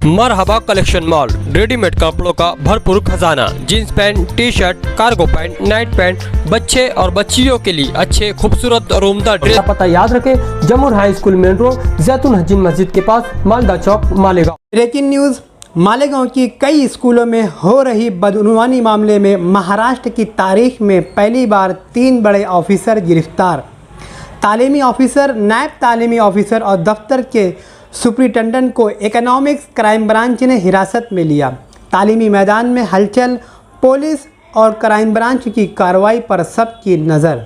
मरहबा collection mall, readymade कपड़ों का भरपूर खजाना, jeans pant, T shirt, cargo pant, night pant, बच्चे और बच्चियों के लिए अच्छे खूबसूरत और उम्दा ड्रेस। पता याद रखें, Jamur high school main road, Jaitun Hajin Masjid के पास, मालदा चौक, मालेगांव। Breaking news. मालेगांव की कई स्कूलों में हो रही बदعنوانی मामले में महाराष्ट्र की तारीख में पहली बार 3 बड़े ऑफिसर गिरफ्तार। तालीमी ऑफिसर, नायब तालीमी ऑफिसर और दफ्तर के सुपरिटेंडेंट को इकोनॉमिक्स क्राइम ब्रांच ने हिरासत में लिया। तालीमी मैदान में हलचल, पुलिस और क्राइम ब्रांच की कार्रवाई पर सबकी नज़र।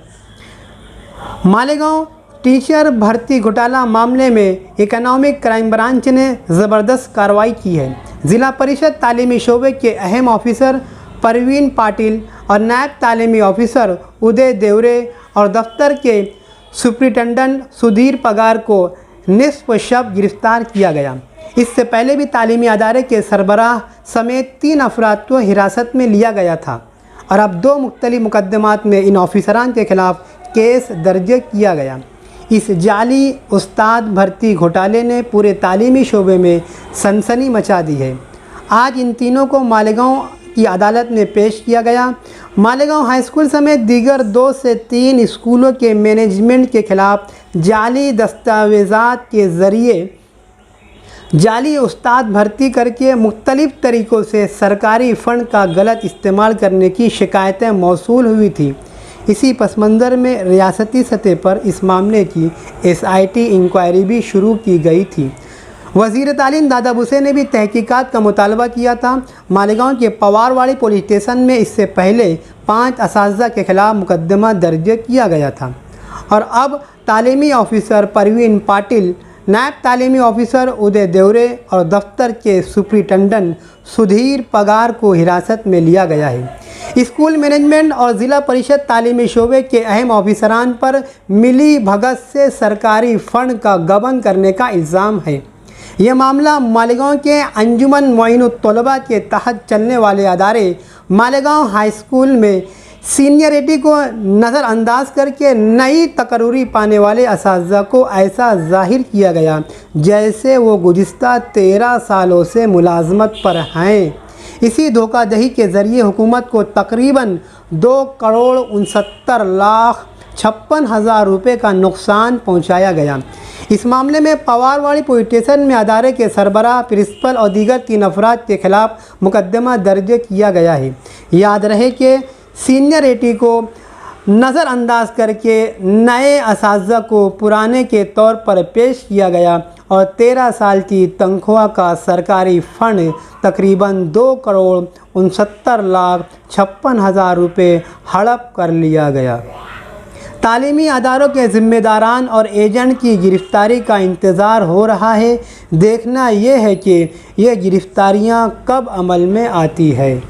मालेगांव टीचर भर्ती घोटाला मामले में इकोनॉमिक क्राइम ब्रांच ने ज़बरदस्त कार्रवाई की है। ज़िला परिषद तालीमी शोबे के अहम ऑफिसर परवीन पाटिल और नायब तालीमी ऑफिसर उदय देवरे और दफ्तर के सुपरिटेंडेंट सुधीर पगार को निस्फ शब गिरफ्तार किया गया। इससे पहले भी तालीमी अदारे के सरबराह समेत 3 अफराद को हिरासत में लिया गया था और अब 2 मुख्तलिफ मुकदमात में इन ऑफिसरान के खिलाफ केस दर्ज किया गया। इस जाली उस्ताद भर्ती घोटाले ने पूरे तालीमी शोबे में सनसनी मचा दी है। आज इन तीनों को मालेगांव की अदालत में पेश किया गया। मालेगांव हाई स्कूल समेत दीगर 2 से 3 स्कूलों के मैनेजमेंट के खिलाफ जाली दस्तावेज़ात के ज़रिए जाली उस्ताद भर्ती करके मुख्तलिफ तरीक़ों से सरकारी फ़ंड का गलत इस्तेमाल करने की शिकायतें मौसूल हुई थी। इसी पस मंज़र में रियासती सतह पर इस मामले की SIT इंक्वायरी भी शुरू की गई थी। वज़ीर तालीम दादा भुसे ने भी तहकीकात का मुतालबा किया था। मालेगांव के पवारवाड़ी पुलिस स्टेशन में इससे पहले 5 असातिज़ा के खिलाफ मुकदमा दर्ज किया गया था और अब तालीमी ऑफिसर परवीन पाटिल, नायब तालीमी ऑफिसर उदय देवरे और दफ्तर के सुपरिटेंडेंट सुधीर पगार को हिरासत में लिया गया है। स्कूल मैनेजमेंट और ज़िला परिषद तालीमी शोबे के अहम ऑफिसरान पर मिली भगत से सरकारी फ़ंड का गबन करने का इल्ज़ाम है। यह मामला मालेगांव के अंजुमन मोइनुत-तलबा के तहत चलने वाले अदारे मालेगांव हाई स्कूल में सीनियरिटी को नज़रअंदाज करके नई तकर्री पाने वाले असातिज़ा को ऐसा ज़ाहिर किया गया जैसे वो गुज़िश्ता 13 सालों से मुलाजमत पर हैं। इसी धोखाधड़ी के ज़रिए हुकूमत को तकरीबन 2,69,56,000 रुपये का नुकसान पहुंचाया गया। इस मामले में पवारवाड़ी पुलिस स्टेशन में अदारे के सरबराह, प्रिंसिपल और दीगर 3 अफराद के खिलाफ मुकदमा दर्ज किया गया है। याद रहे कि सीनियरिटी को नज़रअंदाज करके नए असातिज़ा को पुराने के तौर पर पेश किया गया और 13 साल की तनख्वाह का सरकारी फ़ंड तकरीबन 2,69,56,000 रुपये हड़प कर लिया गया। तालीमी अदारों के ज़िम्मेदारान और एजेंट की गिरफ़्तारी का इंतज़ार हो रहा है। देखना यह है कि ये गिरफ़्तारियाँ कब अमल में आती है।